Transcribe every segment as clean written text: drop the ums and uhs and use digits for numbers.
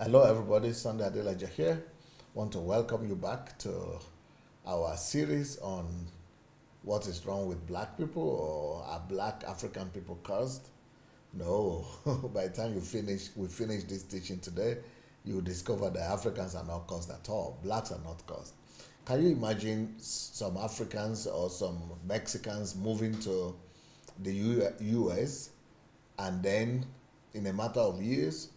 Hello, everybody. Sunday Adelaja here. Want to welcome you back to our series on what is wrong with black people, or are black African people cursed? No. By the time we finish this teaching today, you will discover that Africans are not cursed at all. Blacks are not cursed. Can you imagine some Africans or some Mexicans moving to the US and then in a matter of years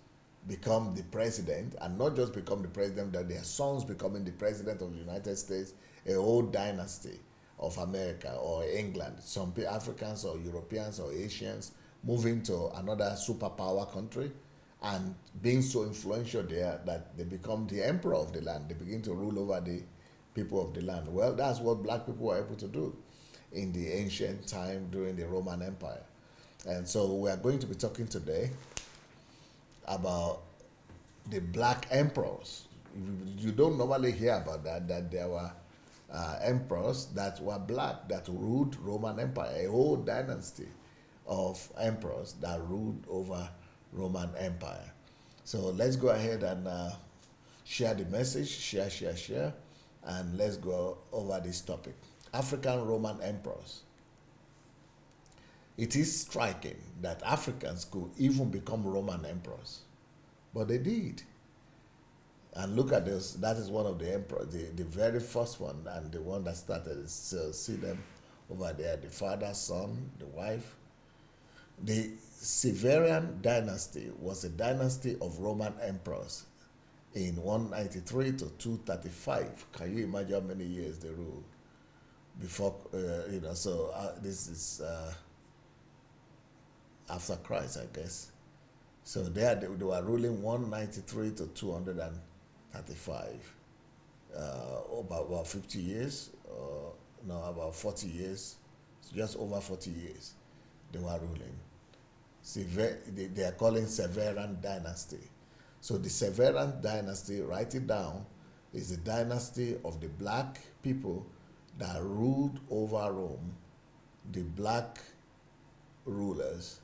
become the president, and not just become the president, that their sons becoming the president of the United States, a whole dynasty of America or England, some Africans or Europeans or Asians moving to another superpower country and being so influential there that they become the emperor of the land. They begin to rule over the people of the land. Well, that's what black people were able to do in the ancient time during the Roman Empire. And so we are going to be talking today about the black emperors. You don't normally hear about that there were emperors that were black that ruled Roman Empire, a whole dynasty of emperors that ruled over Roman Empire. So let's go ahead and share the message, share, and let's go over this topic. African Roman emperors. It is striking that Africans could even become Roman emperors, but they did. And look at this, that is one of the emperors, the very first one, and the one that started. See them over there, the father, son, the wife. The Severan Dynasty was a dynasty of Roman emperors in 193 to 235. Can you imagine how many years they ruled before, so this is after Christ, I guess. So they were ruling 193 to 235, about 50 years, no, about 40 years, just over 40 years they were ruling. They are calling Severan Dynasty. So the Severan Dynasty, write it down, is the dynasty of the black people that ruled over Rome, the black rulers,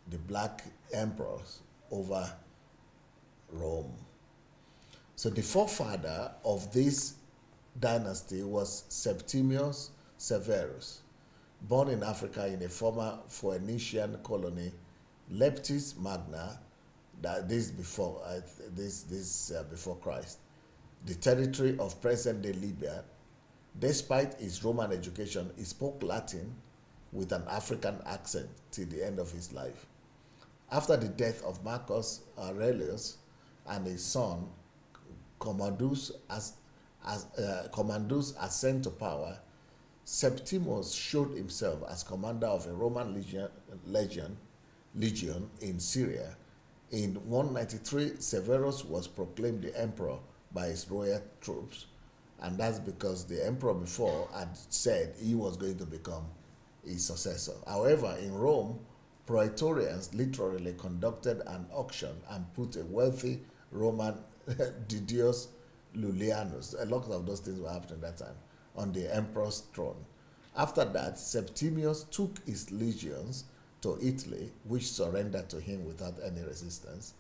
the black emperors over Rome. So the forefather of this dynasty was Septimius Severus, born in Africa in a former Phoenician colony, Leptis Magna, before Christ, the territory of present-day Libya. Despite his Roman education, he spoke Latin with an African accent till the end of his life. After the death of Marcus Aurelius and his son Commodus ascent to power, Septimius showed himself as commander of a Roman legion in Syria. In 193, Severus was proclaimed the emperor by his royal troops, and that's because the emperor before had said he was going to become his successor. However, in Rome, Praetorians literally conducted an auction and put a wealthy Roman Didius Lullianus, a lot of those things were happening at that time, on the emperor's throne. After that, Septimius took his legions to Italy, which surrendered to him without any resistance.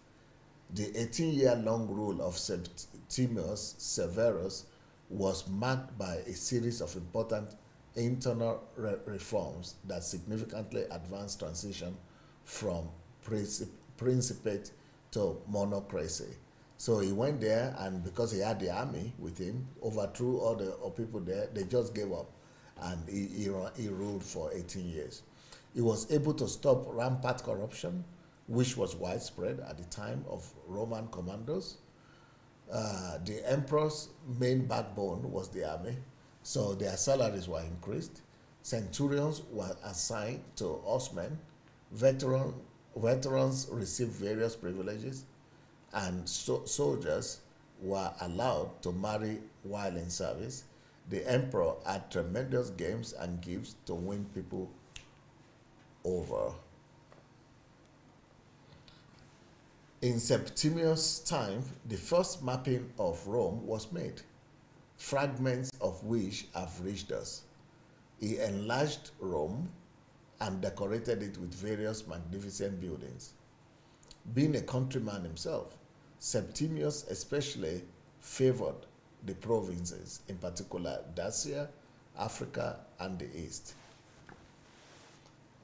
The 18-year-long rule of Septimius Severus was marked by a series of important internal reforms that significantly advanced transition from principate to monocracy. So he went there, and because he had the army with him, overthrew all the people there. They just gave up, and he ruled for 18 years. He was able to stop rampant corruption, which was widespread at the time of Roman commandos. The emperor's main backbone was the army, so their salaries were increased. Centurions were assigned to horsemen. Veterans received various privileges, and soldiers were allowed to marry while in service. The emperor had tremendous games and gifts to win people over. In Septimius' time, the first mapping of Rome was made, fragments of which have reached us. He enlarged Rome and decorated it with various magnificent buildings. Being a countryman himself, Septimius especially favored the provinces, in particular Dacia, Africa, and the East.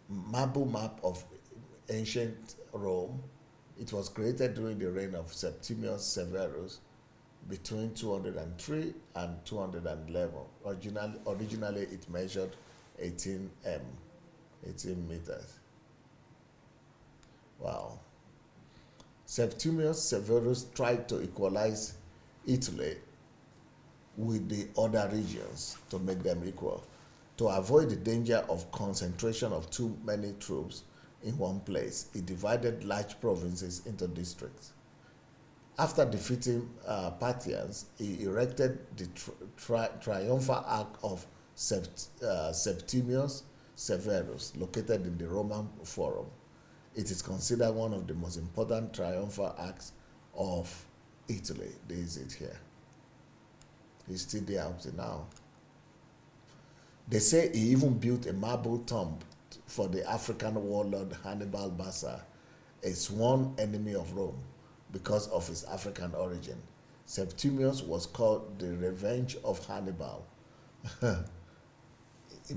Marble map of ancient Rome. It was created during the reign of Septimius Severus between 203 and 211. Originally it measured 18 meters. Wow. Septimius Severus tried to equalize Italy with the other regions to make them equal. To avoid the danger of concentration of too many troops in one place, he divided large provinces into districts. After defeating Parthians, he erected the triumphal arch of Septimius Severus, located in the Roman Forum. It is considered one of the most important triumphal arcs of Italy. There is it here. He's still there up to now. They say he even built a marble tomb for the African warlord Hannibal Barca, a sworn enemy of Rome because of his African origin. Septimius was called the Revenge of Hannibal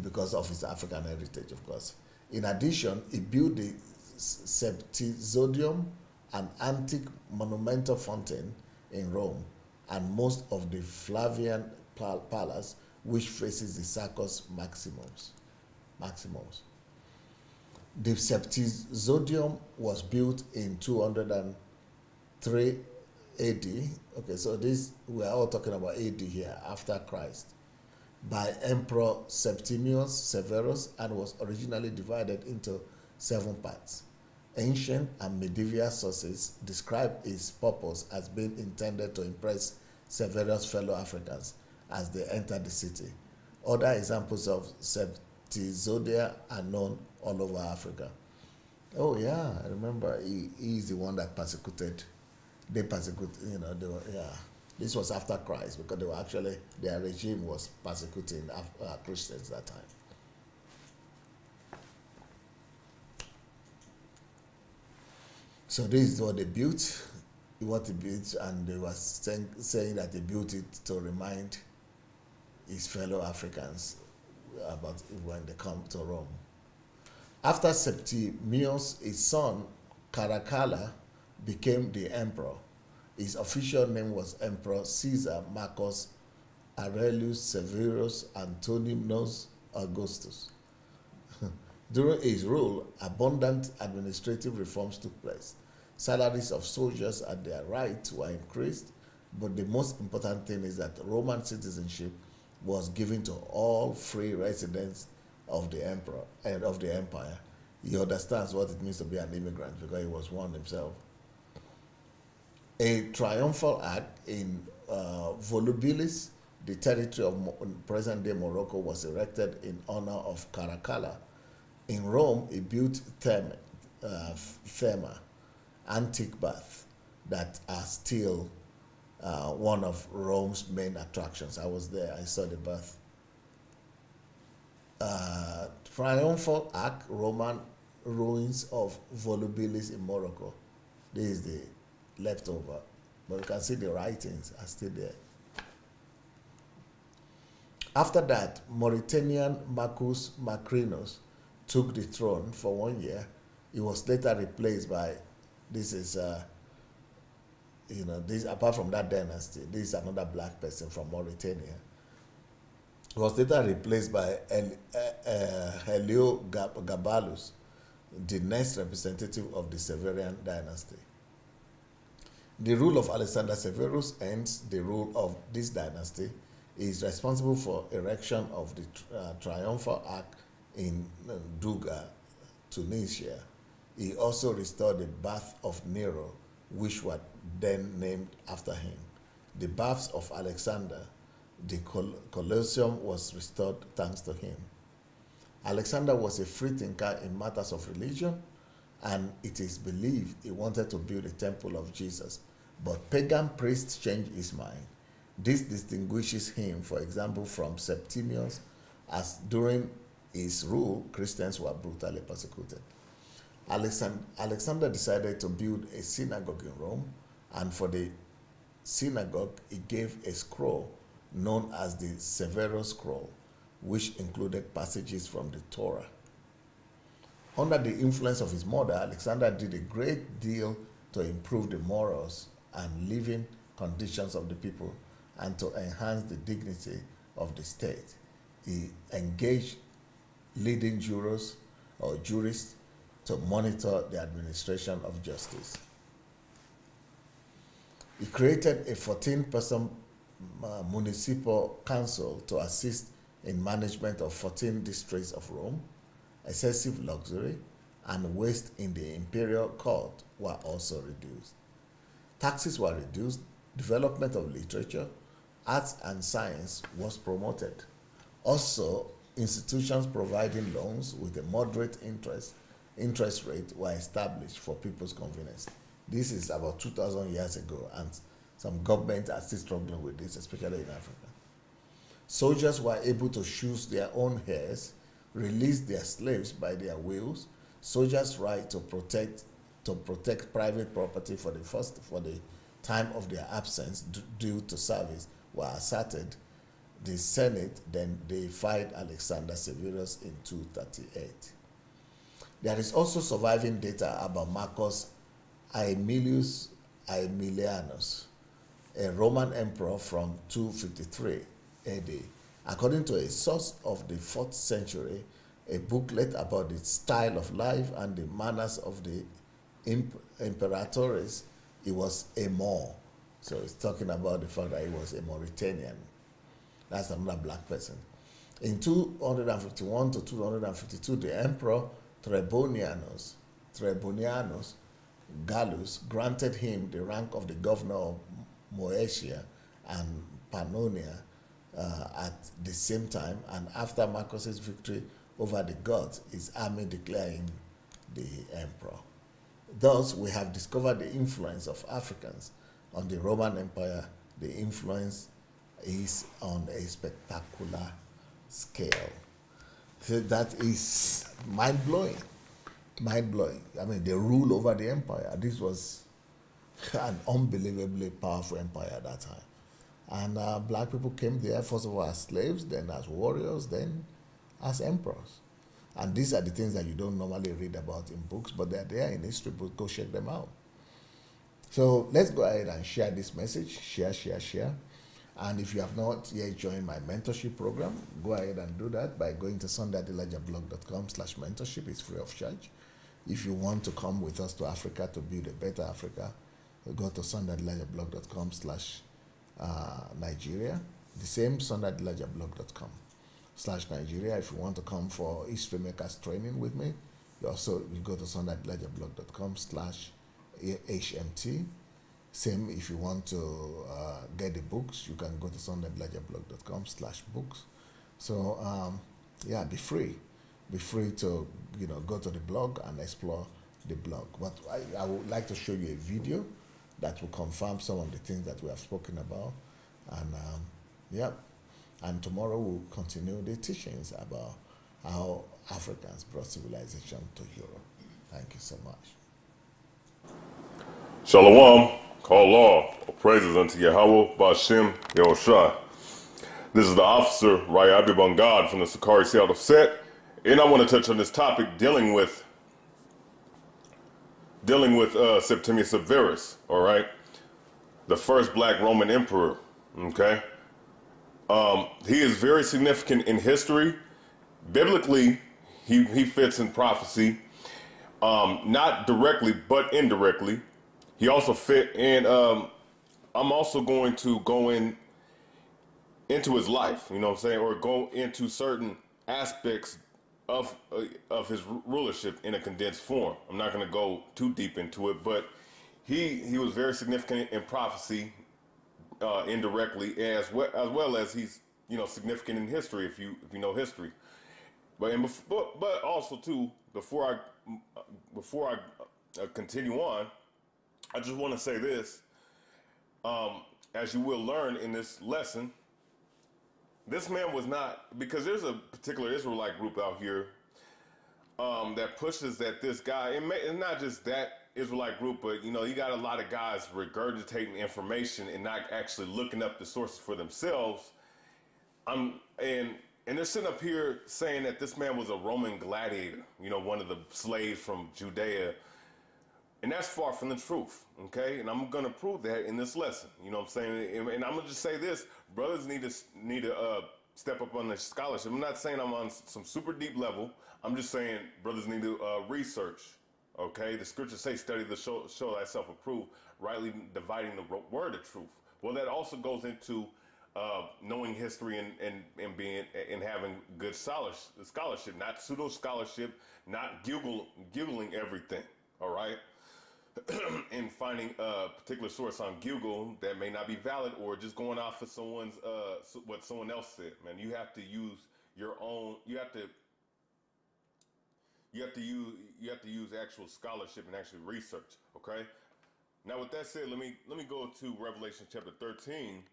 because of his African heritage, of course. In addition, he built the Septizodium, an antique monumental fountain in Rome, and most of the Flavian Palace, which faces the Circus Maximus. The Septizodium was built in 203 AD. Okay, so this, we are all talking about AD here, after Christ, by Emperor Septimius Severus, and was originally divided into 7 parts. Ancient and medieval sources describe its purpose as being intended to impress Severus' fellow Africans as they entered the city. Other examples of Septizodia are known all over Africa. Oh yeah, I remember he is the one that persecuted. They persecuted, This was after Christ, because they were actually, their regime was persecuting Christians that time. So this is what they built, and they were saying that they built it to remind his fellow Africans about when they come to Rome. After Septimius, his son Caracalla became the emperor. His official name was Emperor Caesar Marcus Aurelius Severus Antoninus Augustus. During his rule, abundant administrative reforms took place. Salaries of soldiers and their rights were increased, but the most important thing is that Roman citizenship was given to all free residents of the emperor and of the empire. He understands what it means to be an immigrant because he was one himself. A triumphal arch in Volubilis, the territory of present-day Morocco, was erected in honor of Caracalla. In Rome, he built Therma, antique baths that are still one of Rome's main attractions. I was there, I saw the bath. Triumphal Arch, Roman ruins of Volubilis in Morocco. This is the leftover, but you can see the writings are still there. After that, Mauritanian Marcus Macrinus took the throne for 1 year. He was later replaced by, this, apart from that dynasty, this is another black person from Mauritania. He was later replaced by Heliogabalus, the next representative of the Severan Dynasty. The rule of Alexander Severus ends the rule of this dynasty. He is responsible for erection of the triumphal arch in Douga, Tunisia. He also restored the baths of Nero, which were then named after him. The baths of Alexander, the Colosseum, was restored thanks to him. Alexander was a free thinker in matters of religion, and it is believed he wanted to build a temple of Jesus, but pagan priests changed his mind. This distinguishes him, for example, from Septimius, as during his rule, Christians were brutally persecuted. Alexander decided to build a synagogue in Rome, And for the synagogue, he gave a scroll known as the Severus Scroll, which included passages from the Torah. Under the influence of his mother, Alexander did a great deal to improve the morals and living conditions of the people and to enhance the dignity of the state. He engaged leading jurists to monitor the administration of justice. He created a 14-person municipal council to assist in management of 14 districts of Rome. Excessive luxury and waste in the imperial court were also reduced. Taxes were reduced, development of literature, arts and science was promoted. Also, institutions providing loans with a moderate interest rate were established for people's convenience. This is about 2,000 years ago, and some governments are still struggling with this, especially in Africa. Soldiers were able to choose their own heirs, release their slaves by their wills. Soldiers' right to protect private property for the time of their absence due to service were asserted. The Senate then deified Alexander Severus in 238. There is also surviving data about Marcus Aemilius Aemilianus, a Roman emperor from 253 AD. According to a source of the 4th century, a booklet about the style of life and the manners of the imperatores, he was a Moor. So it's talking about the fact that he was a Mauritanian. That's another black person. In 251 to 252, the emperor Trebonianus Gallus granted him the rank of the governor of Moesia and Pannonia at the same time, and after Marcus's victory over the Goths, his army declared him the emperor. Thus, we have discovered the influence of Africans on the Roman Empire. The influence is on a spectacular scale. So that is mind-blowing. Mind-blowing. I mean, they rule over the empire. This was an unbelievably powerful empire at that time. And black people came there, first of all, as slaves, then as warriors, then as emperors. And these are the things that you don't normally read about in books, but they're there in history books. Go check them out. So let's go ahead and share this message. Share. And if you have not yet joined my mentorship program, go ahead and do that by going to sundayadelajablog.com/mentorship. It's free of charge. If you want to come with us to Africa to build a better Africa, go to sundayadelajablog.com/Nigeria. The same sundayadelajablog.com/Nigeria. If you want to come for History Makers training with me, you go to sundayadelajablog.com/HMT. Same if you want to get the books, you can go to sundayadelajablog.com/books. So yeah, be free to go to the blog and explore the blog. But I would like to show you a video that will confirm some of the things that we have spoken about, and and tomorrow we'll continue the teachings about how Africans brought civilization to Europe. Thank you so much. Shalom, call all praises unto Yahweh, Ba'ashem, Yahushua. This is the officer, Rayabi Bangad from the Sakari Seattle set, and I want to touch on this topic dealing with Septimius Severus, all right? The first black Roman emperor, okay? He is very significant in history. Biblically, he fits in prophecy, not directly, but indirectly. He also fit in, I'm also going to go into his life, you know what I'm saying, or go into certain aspects of his rulership in a condensed form. I'm not going to go too deep into it, but he was very significant in prophecy, indirectly, as well as he's significant in history if you know history. But also too, before I continue on, I just want to say this. As you will learn in this lesson, this man was not, because there's a particular Israelite group out here that pushes that this guy, and not just that Israelite group, but you got a lot of guys regurgitating information and not actually looking up the sources for themselves. And they're sitting up here saying that this man was a Roman gladiator, one of the slaves from Judea. And that's far from the truth, okay? And I'm going to prove that in this lesson, you know what I'm saying? And I'm going to just say this, brothers need to step up on their scholarship. I'm not saying I'm on some super deep level. I'm just saying brothers need to research, okay? The scriptures say, study to show thyself approved, rightly dividing the word of truth. Well, that also goes into knowing history and being and having good scholarship, not pseudo scholarship, not Googling everything, all right? And finding a particular source on Google that may not be valid, or just going off of someone's what someone else said. Man, you have to use your own. You have to use actual scholarship and actual research. Okay. Now, with that said, let me go to Revelation chapter 13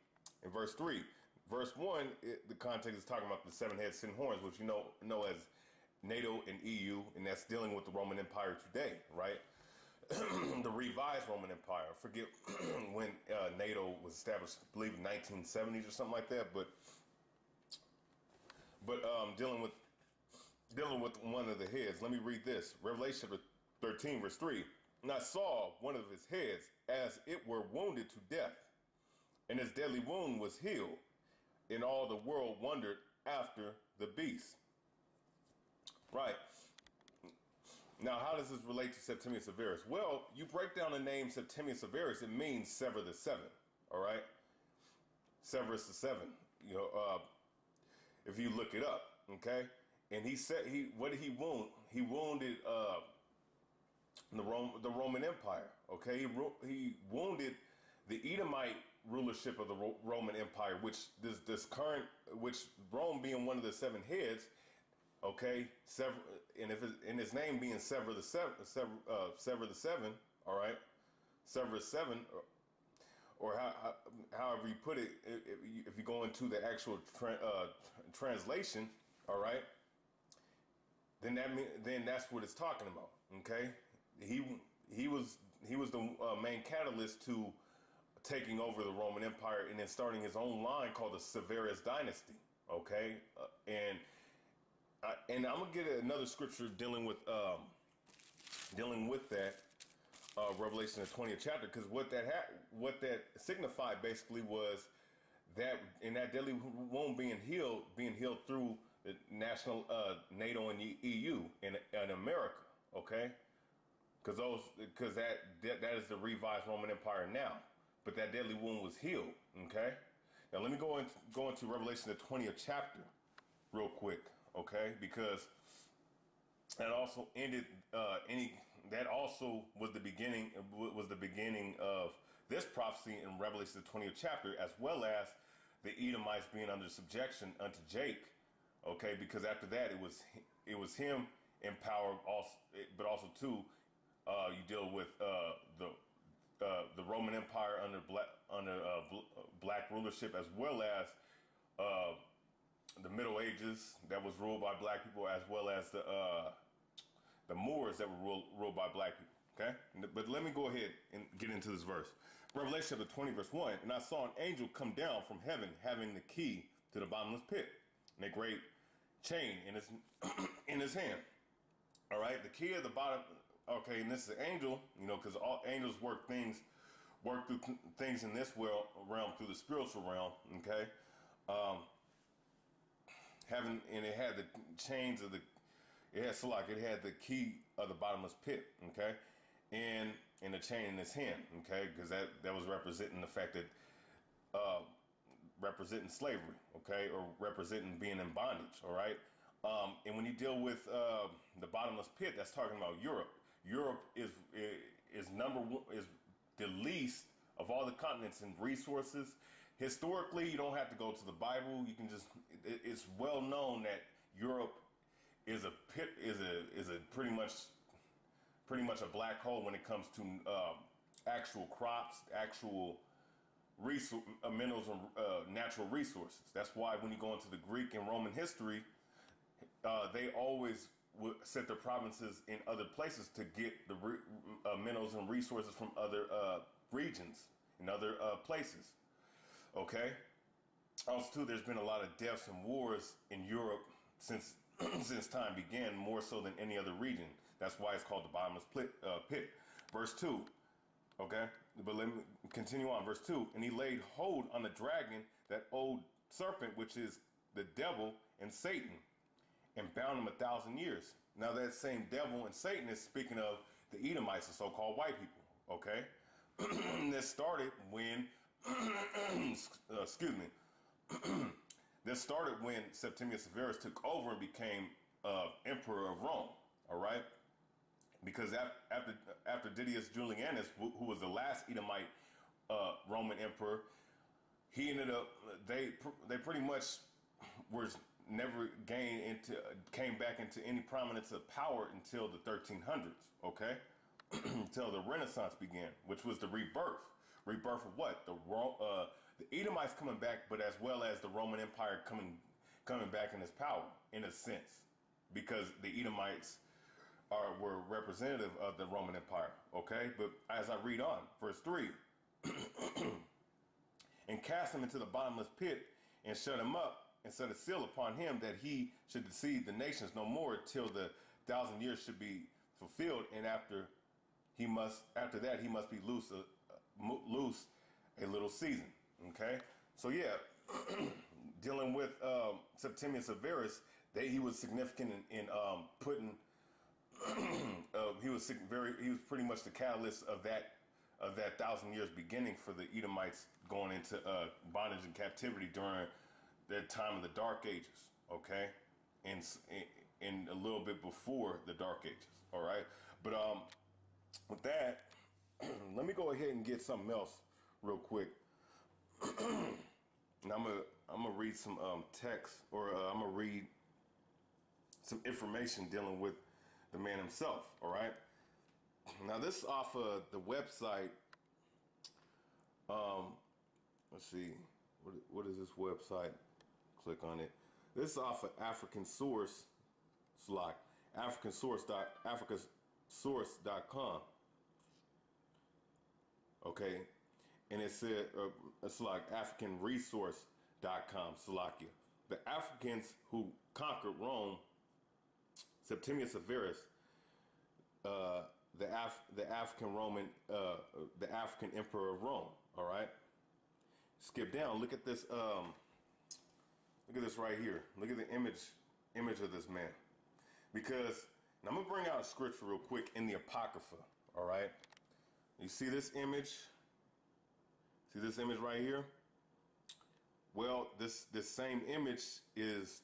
and verse 3. Verse 1, the context is talking about the 7 heads, 10 horns, which you know as NATO and EU, and that's dealing with the Roman Empire today, right? The revised Roman Empire. I forget when NATO was established, I believe 1970s or something like that. But dealing with one of the heads. Let me read this. Revelation 13, verse 3. And I saw one of his heads as it were wounded to death, and his deadly wound was healed, and all the world wondered after the beast. Right. Now, how does this relate to Septimius Severus? Well, you break down the name Septimius Severus, it means Sever the Seven, all right? Severus the Seven, if you look it up, okay? And he said, what did he wound? He wounded the Roman Empire, okay? He wounded the Edomite rulership of the Roman Empire, which which Rome being one of the 7 heads. Okay, and his name being Sever the Seven, all right, Severus 7, or however you put it, if you go into the actual translation, all right, then that's what it's talking about. Okay, he was the main catalyst to taking over the Roman Empire and then starting his own line called the Severan Dynasty. Okay, and I'm gonna get another scripture dealing with that Revelation the 20th chapter, because what that signified basically was that in that deadly wound being healed through the national NATO and EU in America, okay? Because that is the revised Roman Empire now, but that deadly wound was healed, okay? Now let me go into Revelation the 20th chapter real quick. Okay, because that also ended that also was the beginning of this prophecy in Revelation the 20th chapter, as well as the Edomites being under subjection unto Jake. Okay, because after that it was him in power also, but also too you deal with the Roman Empire under black rulership, as well as the Middle Ages that was ruled by black people, as well as the Moors that were ruled by black people. Okay, but let me go ahead and get into this verse. Revelation chapter 20, verse 1. And I saw an angel come down from heaven, having the key to the bottomless pit, and a great chain in his in his hand. All right, the key of the bottom. Okay, and this is an angel, because all angels work through things in this realm through the spiritual realm. Okay. It had the chains of it had the key of the bottomless pit, okay, and the chain in his hand, okay, because that was representing the fact that representing slavery, okay, or representing being in bondage, all right. And when you deal with the bottomless pit, that's talking about Europe. Europe is the least of all the continents in resources. Historically, you don't have to go to the Bible. You can it's well known that Europe is a pretty much a black hole when it comes to actual crops, actual minerals and natural resources. That's why when you go into the Greek and Roman history, they always set their provinces in other places to get the minerals and resources from other regions and other places. Okay. Also, too, there's been a lot of deaths and wars in Europe since since time began, more so than any other region. That's why it's called the bottomless pit. Verse 2. Okay, but let me continue on. Verse 2. And he laid hold on the dragon, that old serpent, which is the devil and Satan, and bound him 1,000 years. Now that same devil and Satan is speaking of the Edomites, the so-called white people. Okay, this started when, excuse me, this started when Septimius Severus took over and became emperor of Rome. All right, because after Didius Julianus, who was the last Edomite Roman emperor, he ended up they pretty much was never came back into any prominence of power until the 1300s. Okay, until the Renaissance began, which was the rebirth of what the Edomites coming back, but as well as the Roman Empire coming back in its power in a sense, because the Edomites were representative of the Roman Empire. Okay, but as I read on, verse 3, and cast him into the bottomless pit and shut him up and set a seal upon him that he should deceive the nations no more till the 1,000 years should be fulfilled, and after that he must be loose a little season. Okay, so yeah, dealing with Septimius Severus, he was significant in putting. He was pretty much the catalyst of that 1,000 years beginning for the Edomites going into bondage and captivity during their time of the Dark Ages. Okay, and a little bit before the Dark Ages. All right, but with that, let me go ahead and get something else real quick. And I'm gonna read some text, or I'm gonna read some information dealing with the man himself. All right. Now this is off of the website. Let's see. What is this website? Click on it. This is off of African Source. It's like africasource.com. Okay. And it said, it's like AfricanResource.com, Slovakia. The Africans who conquered Rome, Septimius Severus, the African Emperor of Rome. All right. Skip down. Look at this. Look at this right here. Look at the image of this man. Because now I'm gonna bring out a scripture real quick in the Apocrypha. All right. You see this image? See this image right here? Well, this same image is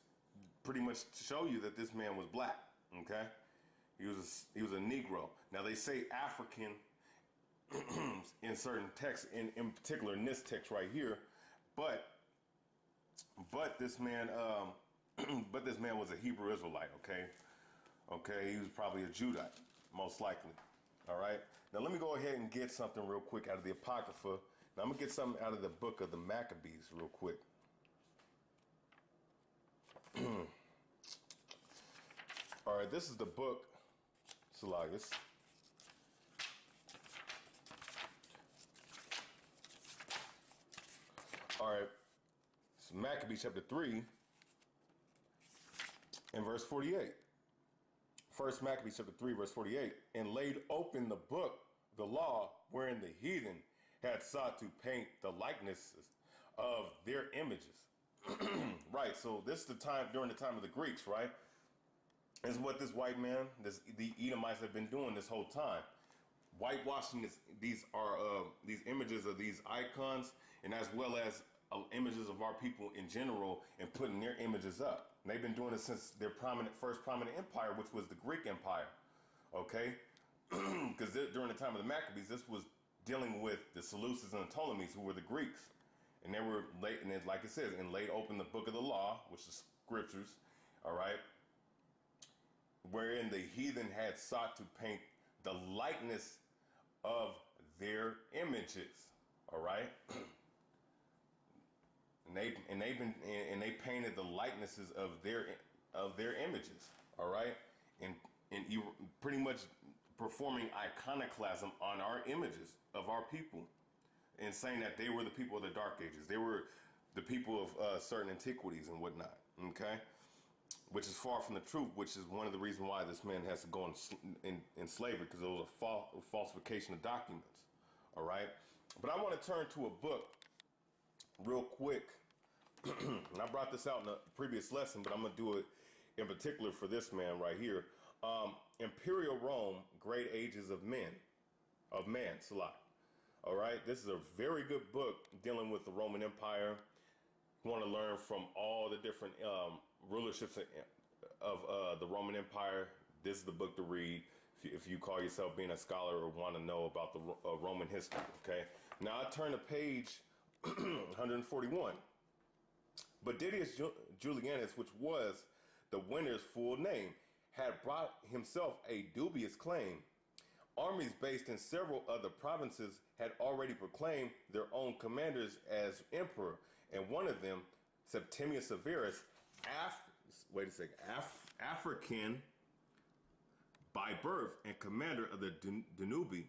pretty much to show you that this man was black. Okay, he was a Negro. Now they say African in certain texts, in particular in this text right here, but this man was a Hebrew Israelite. Okay, he was probably a Judite, most likely. All right. Now let me go ahead and get something real quick out of the Apocrypha. Now I'm gonna get something out of the book of the Maccabees real quick. All right, this is the book, Salagas. All right, it's Maccabees chapter 3 and verse 48. First Maccabees chapter 3, verse 48. And laid open the book, the law, wherein the heathen had sought to paint the likenesses of their images. Right, so this is the time, during the time of the Greeks, right? This is what this white man, the Edomites have been doing this whole time. Whitewashing these images of these icons, and as well as images of our people in general, and putting their images up. And they've been doing it since their first prominent empire, which was the Greek Empire. Okay? Because during the time of the Maccabees, this was dealing with the Seleucids and the Ptolemies, who were the Greeks. And they were late, and like it says, and laid open the book of the law, which is scriptures, all right, wherein the heathen had sought to paint the likeness of their images, all right, and they painted the likenesses of their images, all right, pretty much performing iconoclasm on our images of our people, and saying that they were the people of the Dark Ages. They were the people of certain antiquities and whatnot. Okay, which is far from the truth. Which is one of the reasons why this man has to go in slavery, because it was a falsification of documents. All right, but I want to turn to a book real quick. And I brought this out in a previous lesson, but I'm going to do it in particular for this man right here. Imperial Rome, Great Ages of Man, Salah. All right, this is a very good book dealing with the Roman Empire. You want to learn from all the different rulerships of the Roman Empire. This is the book to read if you call yourself being a scholar or want to know about the Roman history. Okay, now I turn to page 141. But Didius Julianus, which was the winner's full name, had brought himself a dubious claim. Armies based in several other provinces had already proclaimed their own commanders as emperor, and one of them, Septimius Severus, African by birth and commander of the Danube,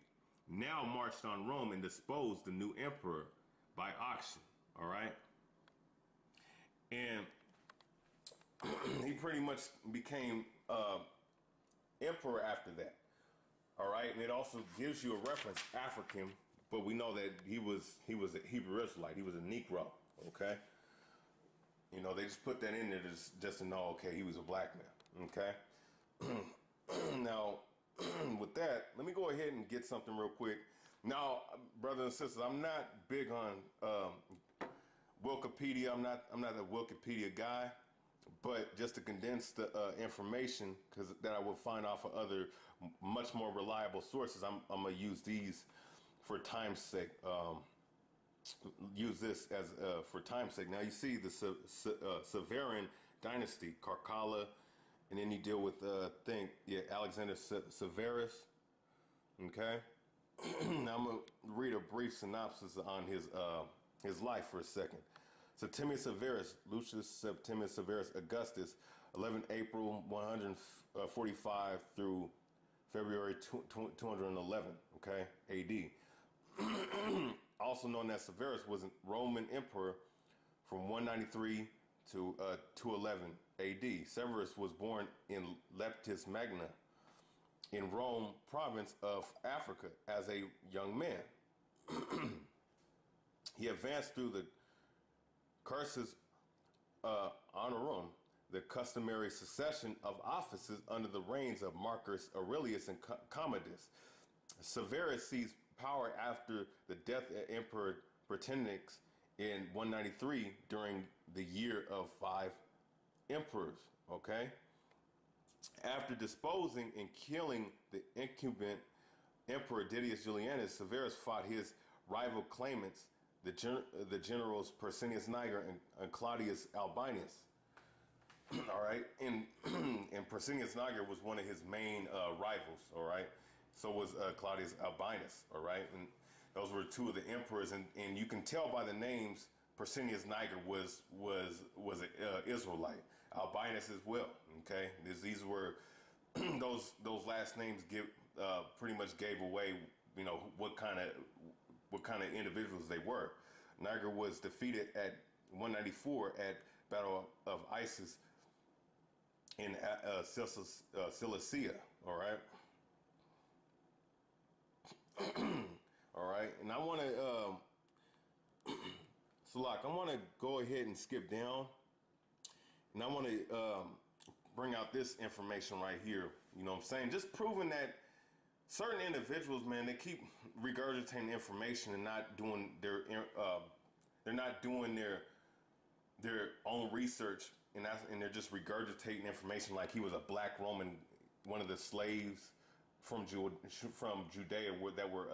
now marched on Rome and disposed the new emperor by auction. All right. And he pretty much became emperor after that. All right, and it also gives you a reference, African, but we know that he was a Hebrew Israelite. He was a Negro. Okay, you know, they just put that in there just to know. Okay, he was a black man. Okay. Now, with that, let me go ahead and get something real quick. Now, brothers and sisters, I'm not big on Wikipedia. I'm not a Wikipedia guy, but just to condense the information, because that I will find off of other much more reliable sources, I'm gonna use these for time's sake. Use this as for time's sake. Now you see the Severan Dynasty, Carcalla, and then you deal with Alexander Severus. Okay. Now I'm gonna read a brief synopsis on his life for a second. Septimius Severus, Lucius Septimius Severus Augustus, 11 April 145 through February 211, okay, AD. Also known as Severus, was a Roman emperor from 193 to 211 AD. Severus was born in Leptis Magna in Rome province of Africa as a young man. He advanced through the cursus honorum, the customary succession of offices under the reigns of Marcus Aurelius and Commodus. Severus seized power after the death of Emperor Britannicus in 193 during the year of 5 emperors. Okay, after disposing and killing the incumbent Emperor Didius Julianus, Severus fought his rival claimants, the generals Persinius Niger and Claudius Albinus. All right, and Persinius Niger was one of his main rivals. All right, so was Claudius Albinus. All right, and those were two of the emperors, and you can tell by the names. Persinius Niger was an Israelite, Albinus as well. Okay, these were those last names pretty much gave away, you know, what kind of individuals they were. Niger was defeated at 194 at Battle of Issus in Cilicia. All right. All right, and I want to. So, like, I want to go ahead and skip down, and I want to bring out this information right here. You know what I'm saying? Just proving that certain individuals, man, they keep regurgitating information and not doing they're not doing their own research, and they're just regurgitating information like he was a black Roman, one of the slaves from Judea that were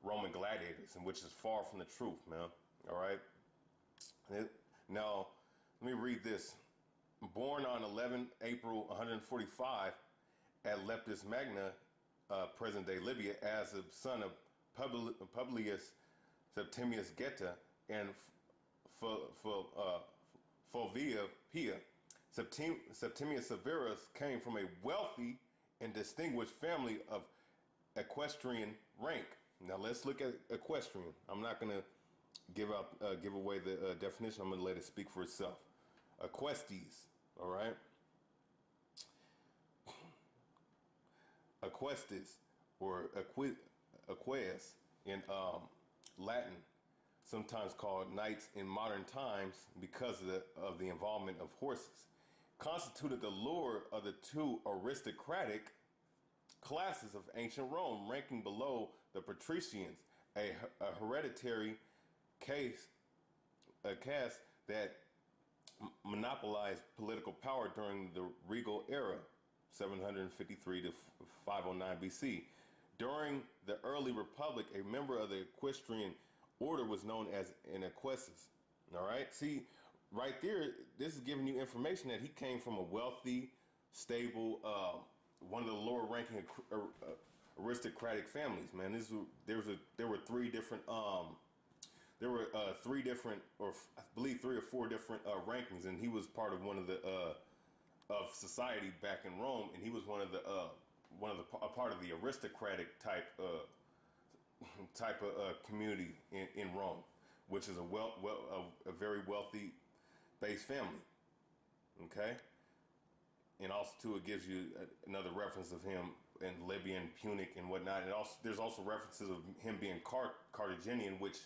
Roman gladiators, and which is far from the truth, man. All right. Now, let me read this. Born on 11 April 145 at Leptis Magna, present-day Libya, as the son of Publius Septimius Geta and Fulvia Pia, Septimius Severus came from a wealthy and distinguished family of equestrian rank. Now let's look at equestrian. I'm not going to give away the definition. I'm going to let it speak for itself. Equestes, all right? Equestes, or eques in Latin, sometimes called knights in modern times because of the involvement of horses, constituted the lower of the two aristocratic classes of ancient Rome, ranking below the patricians, a hereditary caste that monopolized political power during the regal era, 753 to 509 BC. During the early republic, a member of the equestrian order was known as an equestus. All right, see, right there, this is giving you information that he came from a wealthy, stable, one of the lower ranking aristocratic families. Man, there were three different or I believe 3 or 4 different rankings, and he was part of one of the of society back in Rome, and he was a part of the aristocratic type of community in Rome, which is a very wealthy based family. Okay, and also too, it gives you another reference of him in Libyan, Punic, and whatnot. And also, there's also references of him being Carthaginian, which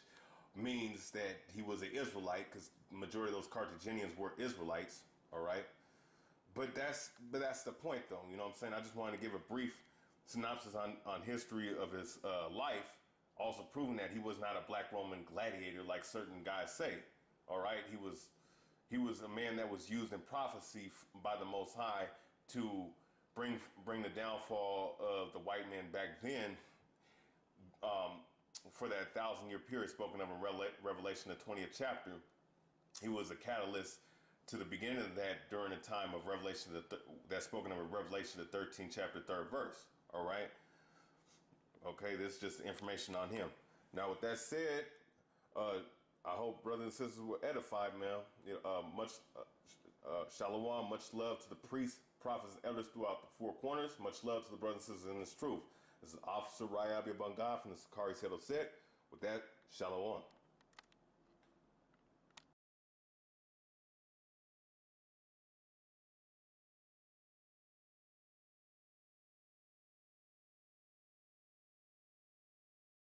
means that he was an Israelite, because the majority of those Carthaginians were Israelites. All right. But that's the point, though. You know what I'm saying? I just wanted to give a brief synopsis on history of his life, also proving that he was not a black Roman gladiator like certain guys say. All right, he was a man that was used in prophecy by the Most High to bring the downfall of the white man back then, for that 1,000-year period spoken of in Revelation, the 20th chapter. He was a catalyst to the beginning of that during the time of Revelation, that's spoken of in Revelation, the 13th chapter, 3rd verse. All right. Okay, this is just information on him. Now, with that said, I hope brothers and sisters were edified, man. Shalom, much love to the priests, prophets, and elders throughout the 4 corners. Much love to the brothers and sisters in this truth. This is Officer Rayabi Bangah from the Sakari Seto Set. With that, shalom.